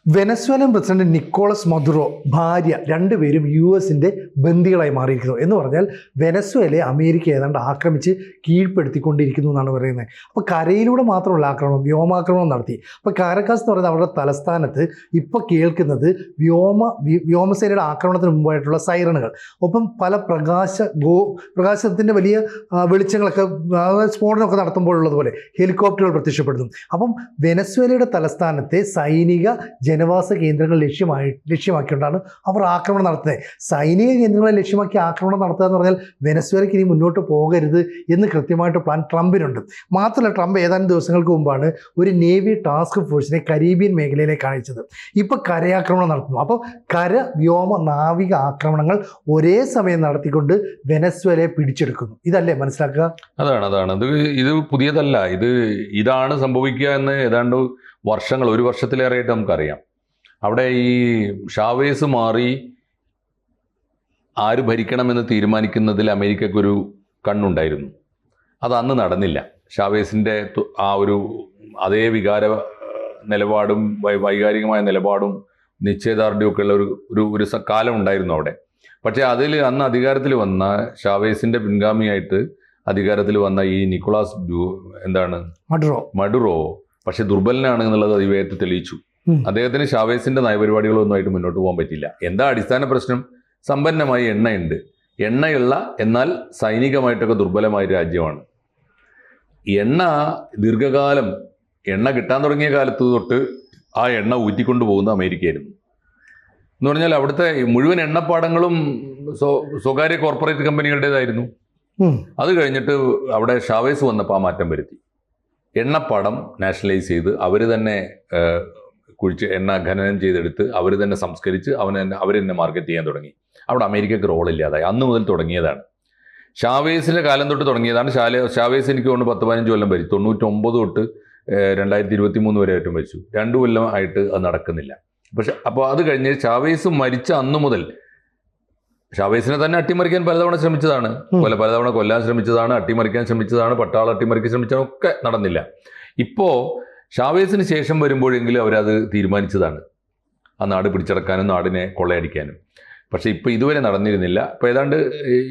Venezuelan president Nicolas Maduro ഭാര്യ രണ്ടുപേരും US-ന്റെ ബന്ദികളായി മാറിയിരിക്കുന്നു എന്ന് പറഞ്ഞാൽ വെനസ്വേലയെ അമേരിക്ക ഏതാണ്ട് ആക്രമിച്ച് കീഴ്പ്പെടുത്തിക്കൊണ്ടിരിക്കുന്നു എന്നാണ് പറയുന്നത്. അപ്പോൾ കരയിലൂടെ മാത്രമുള്ള ആക്രമണം, വ്യോമാക്രമണം നടത്തി. അപ്പോൾ കാരക്കാസ് എന്ന് പറയുന്നത് അവരുടെ തലസ്ഥാനത്ത് ഇപ്പോൾ കേൾക്കുന്നത് വ്യോമസേനയുടെ ആക്രമണത്തിന് മുമ്പായിട്ടുള്ള സൈറണുകൾ, ഒപ്പം പല പ്രകാശത്തിൻ്റെ വലിയ വെളിച്ചങ്ങളൊക്കെ, സ്ഫോടനമൊക്കെ നടത്തുമ്പോഴുള്ളതുപോലെ ഹെലികോപ്റ്ററുകൾ പ്രത്യക്ഷപ്പെടുന്നു. അപ്പം വെനസ്വേലയുടെ തലസ്ഥാനത്തെ സൈനിക ജനവാസ കേന്ദ്രങ്ങൾ ലക്ഷ്യമാക്കിക്കൊണ്ടാണ് അവർ ആക്രമണം നടത്തുന്നത്. സൈനിക കേന്ദ്രങ്ങളെ ലക്ഷ്യമാക്കി ആക്രമണം നടത്തുക എന്ന് പറഞ്ഞാൽ വെനസ്വേലയ്ക്ക് ഇനി മുന്നോട്ട് പോകരുത് എന്ന് കൃത്യമായിട്ട് പ്ലാൻ ട്രംപിനുണ്ട്. മാത്രമല്ല, ട്രംപ് ഏതാനും ദിവസങ്ങൾക്ക് മുമ്പാണ് ഒരു നേവി ടാസ്ക് ഫോഴ്സിനെ കരീബിയൻ മേഖലയിലേക്ക് അയച്ചത്. ഇപ്പോൾ കരയാക്രമണം നടത്തുന്നു. അപ്പോൾ കര, വ്യോമ, നാവിക ആക്രമണങ്ങൾ ഒരേ സമയം നടത്തിക്കൊണ്ട് വെനസ്വേലയെ പിടിച്ചെടുക്കുന്നു. ഇതല്ലേ മനസ്സിലാക്കുക? അതാണ് ഇത് പുതിയതല്ല. ഇതാണ് സംഭവിക്കുക എന്ന് ഏതാണ്ട് വർഷങ്ങൾ, ഒരു വർഷത്തിലേറെയായിട്ട് നമുക്കറിയാം. അവിടെ ഈ ഷാവേസ് മാറി ആര് ഭരിക്കണമെന്ന് തീരുമാനിക്കുന്നതിൽ അമേരിക്കക്കൊരു കണ്ണുണ്ടായിരുന്നു. അത് അന്ന് നടന്നില്ല. ഷാവേസിൻ്റെ ആ ഒരു അതേ വികാര നിലപാടും വൈകാരികമായ നിലപാടും നിശ്ചയദാർഢ്യമൊക്കെ ഉള്ള ഒരു കാലം ഉണ്ടായിരുന്നു അവിടെ. പക്ഷേ അന്ന് അധികാരത്തിൽ വന്ന ഷാവേസിൻ്റെ പിൻഗാമിയായിട്ട് അധികാരത്തിൽ വന്ന ഈ നിക്കോളാസ് മഡുറോ പക്ഷെ ദുർബലനാണ് എന്നുള്ളത് അതിവേഗത്തിൽ തെളിയിച്ചു. അദ്ദേഹത്തിന് ഷാവേസിന്റെ നയപരിപാടികളൊന്നുമായിട്ട് മുന്നോട്ട് പോകാൻ പറ്റില്ല. എന്താ അടിസ്ഥാന പ്രശ്നം? സമ്പന്നമായി എണ്ണയുണ്ട്, എണ്ണയുള്ള എന്നാൽ സൈനികമായിട്ടൊക്കെ ദുർബലമായ രാജ്യമാണ്. ദീർഘകാലം എണ്ണ കിട്ടാൻ തുടങ്ങിയ കാലത്ത് തൊട്ട് ആ എണ്ണ ഊറ്റിക്കൊണ്ടു പോകുന്ന അമേരിക്കയായിരുന്നു. എന്ന് പറഞ്ഞാൽ അവിടുത്തെ മുഴുവൻ എണ്ണപ്പാടങ്ങളും സ്വകാര്യ കോർപ്പറേറ്റ് കമ്പനികളുടേതായിരുന്നു. അത് കഴിഞ്ഞിട്ട് അവിടെ ഷാവേസ് വന്നപ്പോൾ ആ മാറ്റം വരുത്തി. എണ്ണപ്പാടം നാഷണലൈസ് ചെയ്ത് അവർ തന്നെ കുഴിച്ച് എണ്ണ ഖനനം ചെയ്തെടുത്ത് അവർ തന്നെ സംസ്കരിച്ച് അവർ തന്നെ മാർക്കറ്റ് ചെയ്യാൻ തുടങ്ങി. അവിടെ അമേരിക്കക്ക് റോളില്ലാതായി. അന്ന് മുതൽ തുടങ്ങിയതാണ്. ഷാവേസിൻ്റെ കാലം തൊട്ട് തുടങ്ങിയതാണ്. ഷാവേസ് എനിക്ക് കൊണ്ട് 10-15 കൊല്ലം ഭരിച്ചു. 99 തൊട്ട് 2023 വരെ ഏറ്റവും ഭരിച്ചു. 2 കൊല്ലം ആയിട്ട് അത് നടക്കുന്നില്ല. പക്ഷെ അപ്പോൾ അത് കഴിഞ്ഞ് ഷാവേസ് മരിച്ച അന്നു മുതൽ ഷാവേസിനെ തന്നെ അട്ടിമറിക്കാൻ പലതവണ ശ്രമിച്ചതാണ്. പലതവണ കൊല്ലാൻ ശ്രമിച്ചതാണ്, അട്ടിമറിക്കാൻ ശ്രമിച്ചതാണ്, പട്ടാളം അട്ടിമറിക്കാൻ ശ്രമിച്ചതാണ്, ഒക്കെ നടന്നില്ല. ഇപ്പോൾ ഷാവേസിന് ശേഷം വരുമ്പോഴെങ്കിലും അവരത് തീരുമാനിച്ചതാണ് ആ നാട് പിടിച്ചടക്കാനും നാടിനെ കൊള്ളയടിക്കാനും. പക്ഷേ ഇപ്പോൾ ഇതുവരെ നടന്നിരുന്നില്ല.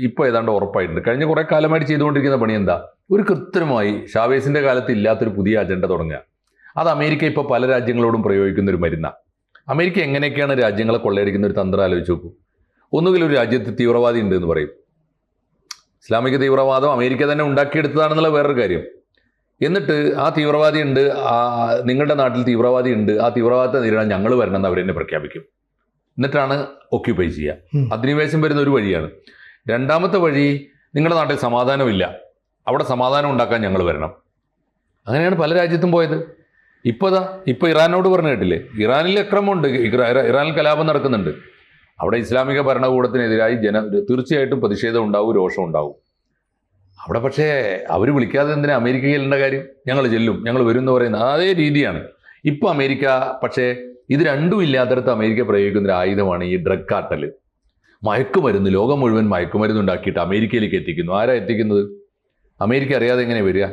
ഇപ്പോൾ ഏതാണ്ട് ഉറപ്പായിട്ടുണ്ട്. കഴിഞ്ഞ കുറേ കാലമായിട്ട് ചെയ്തുകൊണ്ടിരിക്കുന്ന പണി എന്താ? ഒരു കൃത്രിമമായി ഷാവേസിൻ്റെ കാലത്ത് ഇല്ലാത്തൊരു പുതിയ അജണ്ട തുടങ്ങുക. അത് അമേരിക്ക ഇപ്പോൾ പല രാജ്യങ്ങളോടും പ്രയോഗിക്കുന്ന ഒരു മരുന്നാണ്. അമേരിക്ക എങ്ങനെയൊക്കെയാണ് രാജ്യങ്ങളെ കൊള്ളയടിക്കുന്ന ഒരു തന്ത്രം ആലോചിച്ച് നോക്കൂ. ഒന്നുകിൽ ഒരു രാജ്യത്ത് തീവ്രവാദി ഉണ്ട് എന്ന് പറയും. ഇസ്ലാമിക തീവ്രവാദം അമേരിക്ക തന്നെ ഉണ്ടാക്കിയെടുത്തതാണെന്നുള്ള വേറൊരു കാര്യം. എന്നിട്ട് ആ തീവ്രവാദി ഉണ്ട്, നിങ്ങളുടെ നാട്ടിൽ തീവ്രവാദി ഉണ്ട്, ആ തീവ്രവാദത്തെ നേരിടാൻ ഞങ്ങൾ വരണമെന്ന് അവർ തന്നെ പ്രഖ്യാപിക്കും. എന്നിട്ടാണ് ഒക്യുപ്പൈ ചെയ്യുക. അധിനിവേശം വരുന്ന ഒരു വഴിയാണ്. രണ്ടാമത്തെ വഴി, നിങ്ങളുടെ നാട്ടിൽ സമാധാനമില്ല, അവിടെ സമാധാനം ഉണ്ടാക്കാൻ ഞങ്ങൾ വരണം. അങ്ങനെയാണ് പല രാജ്യത്തും പോയത്. ഇപ്പോൾ ഇറാനോട് പറഞ്ഞു കേട്ടില്ലേ? ഇറാനിൽ അക്രമമുണ്ട്, ഇറാനിൽ കലാപം നടക്കുന്നുണ്ട്. അവിടെ ഇസ്ലാമിക ഭരണകൂടത്തിനെതിരായി തീർച്ചയായിട്ടും പ്രതിഷേധം ഉണ്ടാവും, രോഷം ഉണ്ടാവും. അവിടെ പക്ഷേ അവർ വിളിക്കാതെ എന്തിനാ അമേരിക്ക ചെല്ലേണ്ട കാര്യം? ഞങ്ങൾ ചെല്ലും, ഞങ്ങൾ വരും എന്ന് പറയുന്ന അതേ രീതിയാണ് ഇപ്പോൾ അമേരിക്ക. പക്ഷേ ഇത് രണ്ടും ഇല്ലാത്തടത്ത് അമേരിക്ക പ്രയോഗിക്കുന്ന ഒരു ആയുധമാണ് ഈ ഡ്രഗ് കാർട്ടൽ. മയക്കുമരുന്ന്, ലോകം മുഴുവൻ മയക്കുമരുന്ന് ഉണ്ടാക്കിയിട്ട് അമേരിക്കയിലേക്ക് എത്തിക്കുന്നു. ആരാ എത്തിക്കുന്നത്? അമേരിക്ക അറിയാതെ എങ്ങനെ വരിക?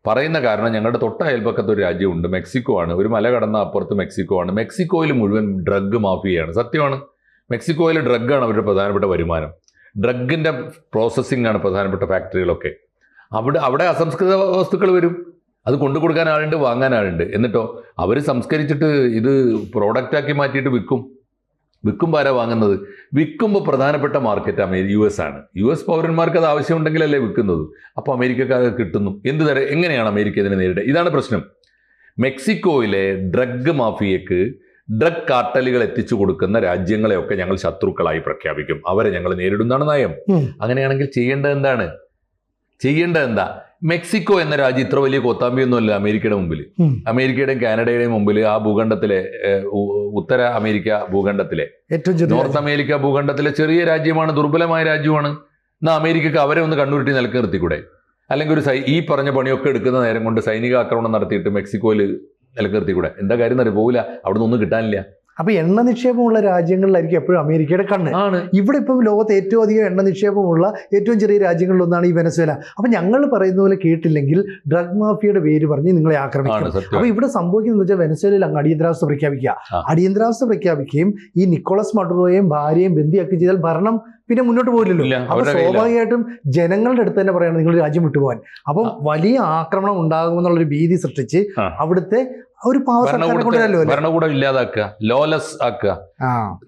പറയുന്ന കാരണം, ഞങ്ങളുടെ തൊട്ട അയൽപ്പക്കത്ത് ഒരു രാജ്യമുണ്ട്, മെക്സിക്കോ ആണ്. ഒരു മല കടന്ന അപ്പുറത്ത് മെക്സിക്കോ ആണ്. മെക്സിക്കോയിൽ മുഴുവൻ ഡ്രഗ് മാഫിയയാണ്. സത്യമാണ്. മെക്സിക്കോയിൽ ഡ്രഗാണ് അവരുടെ പ്രധാനപ്പെട്ട വരുമാനം. ഡ്രഗിൻ്റെ പ്രോസസ്സിംഗ് ആണ് പ്രധാനപ്പെട്ട ഫാക്ടറികളൊക്കെ. അവിടെ അസംസ്കൃത വസ്തുക്കൾ വരും. അത് കൊണ്ടു കൊടുക്കാൻ ആളുണ്ട്, വാങ്ങാൻ ആളുണ്ട്. എന്നിട്ടോ അവർ സംസ്കരിച്ചിട്ട് ഇത് പ്രോഡക്റ്റാക്കി മാറ്റിയിട്ട് വിൽക്കുമ്പോൾ ആരാ വാങ്ങുന്നത്? വിൽക്കുമ്പോൾ പ്രധാനപ്പെട്ട മാർക്കറ്റ് US ആണ്. US പൗരന്മാർക്ക് അത് ആവശ്യമുണ്ടെങ്കിലല്ലേ വിൽക്കുന്നത്. അപ്പോൾ അമേരിക്കക്ക് അത് കിട്ടുന്നു. എങ്ങനെയാണ് അമേരിക്ക ഇതിനെ നേരിടുക? ഇതാണ് പ്രശ്നം. മെക്സിക്കോയിലെ ഡ്രഗ് മാഫിയക്ക് ഡ്രഗ് കാർട്ടലുകൾ എത്തിച്ചു കൊടുക്കുന്ന രാജ്യങ്ങളെയൊക്കെ ഞങ്ങൾ ശത്രുക്കളായി പ്രഖ്യാപിക്കും. അവരെ ഞങ്ങൾ നേരിടുന്നതാണ് നയം. അങ്ങനെയാണെങ്കിൽ ചെയ്യേണ്ടത് എന്താ? മെക്സിക്കോ എന്ന രാജ്യം ഇത്ര വലിയ കോത്താമ്പിയൊന്നുമല്ല അമേരിക്കയുടെ മുമ്പിൽ. അമേരിക്കയുടെയും കാനഡയുടെയും മുമ്പിൽ ആ ഭൂഖണ്ഡത്തിലെ ഉത്തര അമേരിക്ക ഭൂഖണ്ഡത്തിലെ, നോർത്ത് അമേരിക്ക ഭൂഖണ്ഡത്തിലെ ചെറിയ രാജ്യമാണ്, ദുർബലമായ രാജ്യമാണ്. എന്നാൽ അമേരിക്കക്ക് അവരെ ഒന്ന് കണ്ണുരുട്ടി നിലക്ക് നിർത്തിക്കൂടെ? അല്ലെങ്കിൽ ഈ പറഞ്ഞ പണിയൊക്കെ എടുക്കുന്ന നേരം കൊണ്ട് സൈനിക ആക്രമണം നടത്തിയിട്ട് മെക്സിക്കോയിൽ നിലക്ക് നിർത്തിക്കൂടെ? എന്താ കാര്യം എന്നറിയ? പോകില്ല. അവിടെ നിന്ന് ഒന്നും കിട്ടാനില്ല. അപ്പോൾ എണ്ണ നിക്ഷേപമുള്ള രാജ്യങ്ങളിലായിരിക്കും എപ്പോഴും അമേരിക്കയുടെ കണ്ണ്. ആണ്. ഇവിടെ ഇപ്പം ലോകത്ത് ഏറ്റവും അധികം എണ്ണ നിക്ഷേപമുള്ള ഏറ്റവും ചെറിയ രാജ്യങ്ങളിലൊന്നാണ് ഈ വെനസ്വേല. അപ്പം ഞങ്ങൾ പറയുന്ന പോലെ കേട്ടില്ലെങ്കിൽ ഡ്രഗ് മാഫിയയുടെ പേര് പറഞ്ഞ് നിങ്ങളെ ആക്രമിക്കും. അപ്പോൾ ഇവിടെ സംഭവിക്കുന്നത് വെച്ചാൽ വെനസ്വേലയിൽ അങ്ങ് അടിയന്തരാവസ്ഥ പ്രഖ്യാപിക്കുക. അടിയന്തരാവസ്ഥ പ്രഖ്യാപിക്കുകയും ഈ നിക്കോളസ് മഡുറോയെയും ഭാര്യയും ബന്ദിയാക്കുകയും ചെയ്താൽ ഭരണം പിന്നെ മുന്നോട്ട് പോയില്ലല്ലോ. അപ്പൊ സ്വാഭാവികമായിട്ടും ജനങ്ങളുടെ അടുത്ത് തന്നെ പറയണം നിങ്ങൾ രാജ്യം വിട്ടുപോകാൻ. അപ്പം വലിയ ആക്രമണം ഉണ്ടാകുമെന്നുള്ളൊരു ഭീതി സൃഷ്ടിച്ച് അവിടുത്തെ ഒരു ഭരണകൂടം ഇല്ലാതാക്കുക, ലോലെസ് ആക്കുക.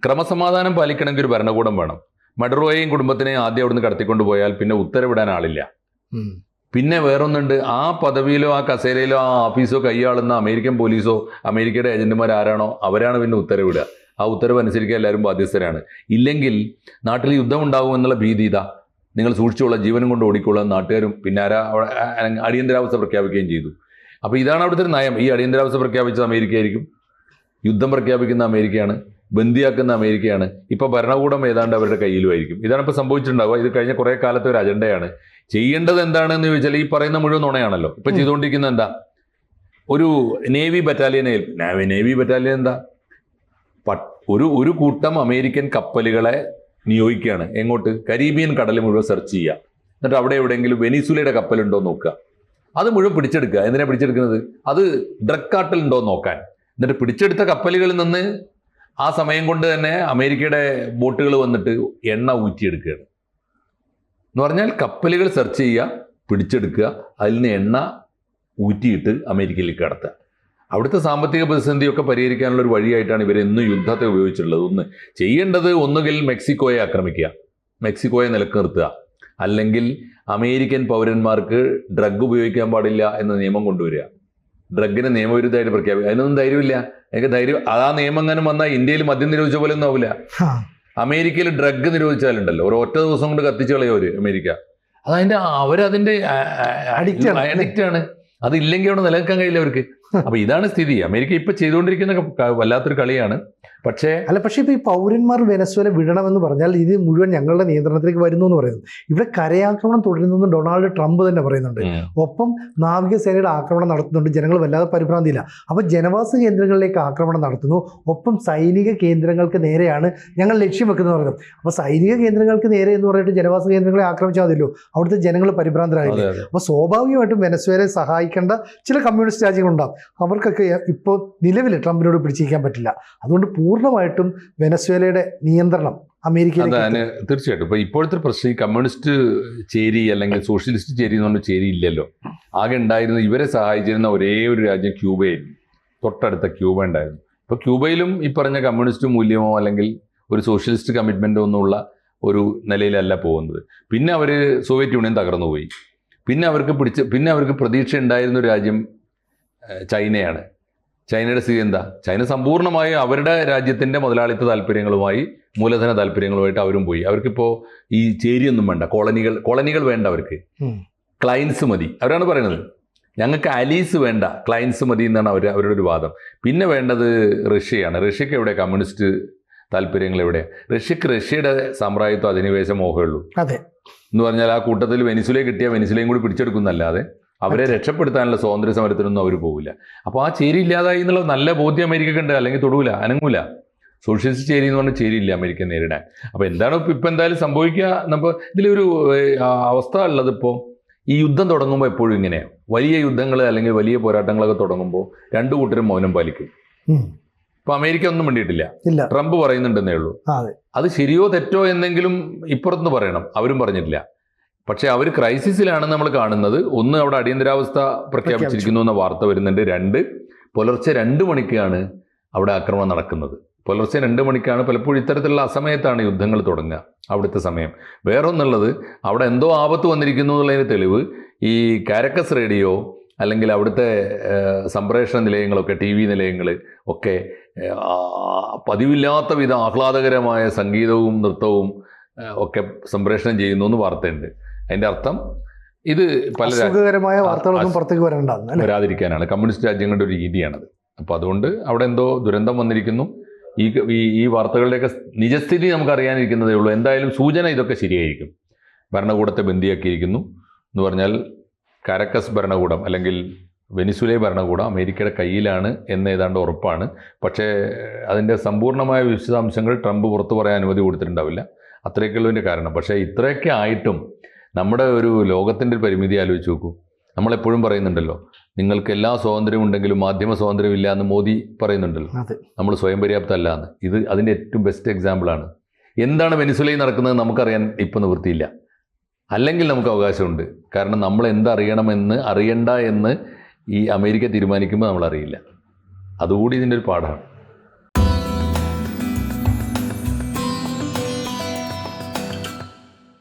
ക്രമസമാധാനം പാലിക്കണമെങ്കിൽ ഒരു ഭരണകൂടം വേണം. മഡുറോയെയും കുടുംബത്തിനെയും ആദ്യം അവിടുന്ന് കടത്തിക്കൊണ്ട് പോയാൽ പിന്നെ ഉത്തരവിടാൻ ആളില്ല. പിന്നെ വേറൊന്നുണ്ട്, ആ പദവിയിലോ ആ കസേരയിലോ ആ ഓഫീസോ കൈയാളുന്ന അമേരിക്കൻ പോലീസോ അമേരിക്കയുടെ ഏജന്റുമാർ ആരാണോ അവരാണ് പിന്നെ ഉത്തരവിടുക. ആ ഉത്തരവ് അനുസരിക്കാൻ എല്ലാവരും ബാധ്യസ്ഥരാണ്. ഇല്ലെങ്കിൽ നാട്ടിൽ യുദ്ധം ഉണ്ടാകുമെന്നുള്ള ഭീതി ഇതാ, നിങ്ങൾ സൂക്ഷിച്ചോളാം, ജീവനും കൊണ്ട് ഓടിക്കോളാം നാട്ടുകാരും പിന്നെ അടിയന്തരാവസ്ഥ പ്രഖ്യാപിക്കുകയും ചെയ്തു. അപ്പോൾ ഇതാണ് അവിടുത്തെ ഒരു നയം. ഈ അടിയന്തരാവസ്ഥ പ്രഖ്യാപിച്ചത് അമേരിക്കയായിരിക്കും, യുദ്ധം പ്രഖ്യാപിക്കുന്ന അമേരിക്കയാണ്, ബന്ദിയാക്കുന്ന അമേരിക്കയാണ്. ഇപ്പോൾ ഭരണകൂടം ഏതാണ്ട് അവരുടെ കയ്യിലുമായിരിക്കും. ഇതാണ് ഇപ്പോൾ സംഭവിച്ചിട്ടുണ്ടാവുക. ഇത് കഴിഞ്ഞ കുറേ കാലത്തെ ഒരു അജണ്ടയാണ്. ചെയ്യേണ്ടത് എന്താണെന്ന് ചോദിച്ചാൽ ഈ പറയുന്ന മുഴുവൻ നുണയാണല്ലോ. ഇപ്പം ചെയ്തുകൊണ്ടിരിക്കുന്നത് എന്താ, ഒരു നേവി ബറ്റാലിയൻ എന്താ, ഒരു കൂട്ടം അമേരിക്കൻ കപ്പലുകളെ നിയോഗിക്കുകയാണ്. എങ്ങോട്ട്? കരീബിയൻ കടൽ മുഴുവൻ സെർച്ച് ചെയ്യുക. എന്നിട്ട് അവിടെ എവിടെയെങ്കിലും വെനിസുലയുടെ കപ്പലുണ്ടോ നോക്കുക. അത് മുഴുവൻ പിടിച്ചെടുക്കുക. എന്തിനാണ് പിടിച്ചെടുക്കുന്നത്? അത് ഡ്രഗ് കാർട്ടൽ ഉണ്ടോ നോക്കാൻ. എന്നിട്ട് പിടിച്ചെടുത്ത കപ്പലുകളിൽ നിന്ന് ആ സമയം കൊണ്ട് തന്നെ അമേരിക്കയുടെ ബോട്ടുകൾ വന്നിട്ട് എണ്ണ ഊറ്റിയെടുക്കുകയാണ്. എന്ന് പറഞ്ഞാൽ കപ്പലുകൾ സെർച്ച് ചെയ്യുക, പിടിച്ചെടുക്കുക, അതിൽ നിന്ന് എണ്ണ ഊറ്റിയിട്ട് അമേരിക്കയിലേക്ക് കടത്തുക. അവിടുത്തെ സാമ്പത്തിക പ്രതിസന്ധിയൊക്കെ പരിഹരിക്കാനുള്ള ഒരു വഴിയായിട്ടാണ് ഇവർ എന്നും യുദ്ധത്തെ ഉപയോഗിച്ചിട്ടുള്ളത്. ചെയ്യേണ്ടത് ഒന്നുകിൽ മെക്സിക്കോയെ ആക്രമിക്കുക, മെക്സിക്കോയെ നിലക്ക് നിർത്തുക, അല്ലെങ്കിൽ അമേരിക്കൻ പൗരന്മാർക്ക് ഡ്രഗ് ഉപയോഗിക്കാൻ പാടില്ല എന്ന നിയമം കൊണ്ടുവരിക. ഡ്രഗിനെ നിയമവിരുദ്ധമായിട്ട് പ്രഖ്യാപിക്കുക. അതിനൊന്നും ധൈര്യമില്ല. എനിക്ക് ധൈര്യം ആ നിയമം എങ്ങനെ വന്നാൽ ഇന്ത്യയിൽ മദ്യം നിരോധിച്ച പോലെ ഒന്നും ആവില്ല. അമേരിക്കയിൽ ഡ്രഗ് നിരോധിച്ചാലുണ്ടല്ലോ ഒരു ഒറ്റ ദിവസം കൊണ്ട് കത്തിച്ചു കളയും അവർ അമേരിക്ക. അവരതിൻ്റെ അഡിക്റ്റാണ്. അതില്ലെങ്കിൽ അവിടെ നിലനിൽക്കാൻ കഴിയില്ല അവർക്ക്. അപ്പൊ ഇതാണ് സ്ഥിതി. അമേരിക്ക ഇപ്പൊ ചെയ്തുകൊണ്ടിരിക്കുന്ന വല്ലാത്തൊരു കളിയാണ്. പക്ഷേ ഇപ്പൊ ഈ പൗരന്മാർ വെനസ്വേല വിടണമെന്ന് പറഞ്ഞാൽ ഇത് മുഴുവൻ ഞങ്ങളുടെ നിയന്ത്രണത്തിലേക്ക് വരുന്നു എന്ന് പറയുന്നത്. ഇവിടെ കരയാക്രമണം തുടരുന്നു ഡൊണാൾഡ് ട്രംപ് തന്നെ പറയുന്നുണ്ട്. ഒപ്പം നാവികസേനയുടെ ആക്രമണം നടത്തുന്നുണ്ട്. ജനങ്ങൾ വല്ലാതെ പരിഭ്രാന്തിയില്ല. അപ്പൊ ജനവാസ കേന്ദ്രങ്ങളിലേക്ക് ആക്രമണം നടത്തുന്നു. ഒപ്പം സൈനിക കേന്ദ്രങ്ങൾക്ക് നേരെയാണ് ഞങ്ങൾ ലക്ഷ്യം വെക്കുന്നത് പറയുന്നത്. അപ്പൊ സൈനിക കേന്ദ്രങ്ങൾക്ക് നേരെ എന്ന് പറഞ്ഞിട്ട് ജനവാസ കേന്ദ്രങ്ങളെ ആക്രമിച്ചാൽ മതിയല്ലോ. അവിടുത്തെ ജനങ്ങൾ പരിഭ്രാന്തരായില്ലേ. അപ്പൊ സ്വാഭാവികമായിട്ടും വെനസ്വേലയെ സഹായിക്കേണ്ട ചില കമ്മ്യൂണിസ്റ്റ് രാജ്യങ്ങളുണ്ടാവും. അവർക്കൊക്കെ ഇപ്പോൾ നിലവിൽ ട്രംപിനോട് പിടിച്ചിരിക്കാൻ പറ്റില്ല. അതുകൊണ്ട് പൂർണ്ണമായിട്ടും വെനസ്വേലയുടെ നിയന്ത്രണം അമേരിക്കയിൽ. തീർച്ചയായിട്ടും. ഇപ്പോൾ ഇപ്പോഴത്തെ പ്രശ്നം ഈ കമ്മ്യൂണിസ്റ്റ് ചേരി അല്ലെങ്കിൽ സോഷ്യലിസ്റ്റ് ചേരി എന്ന് പറഞ്ഞ ചേരി ഇല്ലല്ലോ. ആകെ ഉണ്ടായിരുന്ന ഇവരെ സഹായിച്ചിരുന്ന ഒരേ ഒരു രാജ്യം ക്യൂബയായിരുന്നു. തൊട്ടടുത്ത ക്യൂബ ഉണ്ടായിരുന്നു. ഇപ്പോൾ ക്യൂബയിലും ഈ പറഞ്ഞ കമ്മ്യൂണിസ്റ്റ് മൂല്യമോ അല്ലെങ്കിൽ ഒരു സോഷ്യലിസ്റ്റ് കമ്മിറ്റ്മെൻറ്റോ ഒന്നുമുള്ള ഒരു നിലയിലല്ല പോകുന്നത്. പിന്നെ അവർ സോവിയറ്റ് യൂണിയൻ തകർന്നുപോയി. പിന്നെ അവർക്ക് പ്രതീക്ഷ ഉണ്ടായിരുന്ന ഒരു രാജ്യം ചൈനയാണ്. ചൈനയുടെ സ്ഥിതി എന്താ? ചൈന സമ്പൂർണ്ണമായി അവരുടെ രാജ്യത്തിൻ്റെ മുതലാളിത്ത താല്പര്യങ്ങളുമായി മൂലധന താല്പര്യങ്ങളുമായിട്ട് അവരും പോയി. അവർക്കിപ്പോൾ ഈ ചേരിയൊന്നും വേണ്ട, കോളനികൾ വേണ്ട, അവർക്ക് ക്ലയൻസ് മതി. അവരാണ് പറയുന്നത് ഞങ്ങൾക്ക് അലീസ് വേണ്ട, ക്ലയൻസ് മതി എന്നാണ് അവരുടെ ഒരു വാദം. പിന്നെ വേണ്ടത് റഷ്യയാണ്. റഷ്യക്ക് എവിടെ കമ്മ്യൂണിസ്റ്റ് താല്പര്യങ്ങൾ എവിടെ? റഷ്യയുടെ സാമ്രാജ്യത്വം അധിനിവേശ മോഹമുള്ളൂ. അതെ എന്ന് പറഞ്ഞാൽ ആ കൂട്ടത്തിൽ വെനിസുലയെ കിട്ടിയാൽ വെനിസുലയും കൂടി പിടിച്ചെടുക്കുന്നല്ലാതെ അവരെ രക്ഷപ്പെടുത്താനുള്ള സ്വാതന്ത്ര്യ സമരത്തിനൊന്നും അവർ പോകില്ല. അപ്പോൾ ആ ചേരി ഇല്ലാതായി എന്നുള്ള നല്ല ബോധ്യം അമേരിക്കക്ക് ഉണ്ട്. അല്ലെങ്കിൽ തൊടൂല, അനങ്ങൂല. സോഷ്യലിസ്റ്റ് ചേരി എന്ന് പറഞ്ഞാൽ ചേരിയില്ല അമേരിക്ക നേരിടാൻ. അപ്പോൾ എന്താണ് ഇപ്പം എന്തായാലും സംഭവിക്കുക? നമ്മൾ ഇതിലൊരു അവസ്ഥ ഉള്ളത്, ഇപ്പോൾ ഈ യുദ്ധം തുടങ്ങുമ്പോൾ എപ്പോഴും ഇങ്ങനെയാണ്. വലിയ യുദ്ധങ്ങൾ അല്ലെങ്കിൽ വലിയ പോരാട്ടങ്ങളൊക്കെ തുടങ്ങുമ്പോൾ രണ്ടു കൂട്ടരും മൗനം പാലിക്കും. ഇപ്പൊ അമേരിക്ക ഒന്നും വേണ്ടിയിട്ടില്ല, ട്രംപ് പറയുന്നുണ്ടെന്നേ ഉള്ളൂ. അത് ശരിയോ തെറ്റോ എന്തെങ്കിലും ഇപ്പുറത്തുനിന്ന് പറയണം, അവരും പറഞ്ഞിട്ടില്ല. പക്ഷെ അവർ ക്രൈസിസിലാണ് നമ്മൾ കാണുന്നത്. ഒന്ന്, അവിടെ അടിയന്തരാവസ്ഥ പ്രഖ്യാപിച്ചിരിക്കുന്നു എന്ന വാർത്ത വരുന്നുണ്ട്. രണ്ട്, പുലർച്ചെ 2 മണിക്കാണ് അവിടെ ആക്രമണം നടക്കുന്നത്. പുലർച്ചെ 2 മണിക്കാണ്. പലപ്പോഴും ഇത്തരത്തിലുള്ള അസമയത്താണ് യുദ്ധങ്ങൾ തുടങ്ങുക അവിടുത്തെ സമയം. വേറൊന്നുള്ളത്, അവിടെ എന്തോ ആപത്ത് വന്നിരിക്കുന്നു എന്നുള്ളതിന് തെളിവ് ഈ കാരക്കസ് റേഡിയോ അല്ലെങ്കിൽ അവിടുത്തെ സംപ്രേഷണ നിലയങ്ങളൊക്കെ, TV നിലയങ്ങൾ ഒക്കെ പതിവില്ലാത്ത വിധം ആഹ്ലാദകരമായ സംഗീതവും നൃത്തവും ഒക്കെ സംപ്രേഷണം ചെയ്യുന്നു എന്ന് വാർത്തയുണ്ട്. അതിൻ്റെ അർത്ഥം ഇത് പല വാർത്തകളൊന്നും പുറത്തേക്ക് വരാതിരിക്കാനാണ്. കമ്മ്യൂണിസ്റ്റ് രാജ്യങ്ങളുടെ ഒരു രീതിയാണത്. അപ്പോൾ അതുകൊണ്ട് അവിടെ എന്തോ ദുരന്തം വന്നിരിക്കുന്നു. ഈ വാർത്തകളുടെയൊക്കെ നിജസ്ഥിതി നമുക്ക് അറിയാനിരിക്കുന്നതേ ഉള്ളൂ. എന്തായാലും സൂചന ഇതൊക്കെ ശരിയായിരിക്കും. ഭരണകൂടത്തെ ബന്ദിയാക്കിയിരിക്കുന്നു എന്ന് പറഞ്ഞാൽ കാരക്കസ് ഭരണകൂടം അല്ലെങ്കിൽ വെനിസുല ഭരണകൂടം അമേരിക്കയുടെ കയ്യിലാണ് എന്ന് ഏതാണ്ട് ഉറപ്പാണ്. പക്ഷേ അതിൻ്റെ സമ്പൂർണ്ണമായ വിശദാംശങ്ങൾ ട്രംപ് പുറത്തു പറയാൻ അനുമതി കൊടുത്തിട്ടുണ്ടാവില്ല. അത്രയൊക്കെയുള്ളതിൻ്റെ കാരണം. പക്ഷേ ഇത്രയൊക്കെ ആയിട്ടും നമ്മുടെ ഒരു ലോകത്തിൻ്റെ ഒരു പരിമിതി ആലോചിച്ച് നോക്കൂ. നമ്മളെപ്പോഴും പറയുന്നുണ്ടല്ലോ, നിങ്ങൾക്ക് എല്ലാ സ്വാതന്ത്ര്യവും ഉണ്ടെങ്കിലും മാധ്യമ സ്വാതന്ത്ര്യം ഇല്ല എന്ന് മോദി പറയുന്നുണ്ടല്ലോ. നമ്മൾ സ്വയം പര്യാപ്തമല്ല എന്ന്. ഇത് അതിൻ്റെ ഏറ്റവും ബെസ്റ്റ് എക്സാമ്പിളാണ്. എന്താണ് വെനിസുലയിൽ നടക്കുന്നത് നമുക്കറിയാൻ ഇപ്പോൾ നിവൃത്തിയില്ല. അല്ലെങ്കിൽ നമുക്ക് അവകാശമുണ്ട്. കാരണം നമ്മൾ എന്തറിയണമെന്ന് അറിയണ്ട എന്ന് ഈ അമേരിക്ക തീരുമാനിക്കുമ്പോൾ നമ്മളറിയില്ല. അതുകൂടി ഇതിൻ്റെ ഒരു പാഠമാണ്.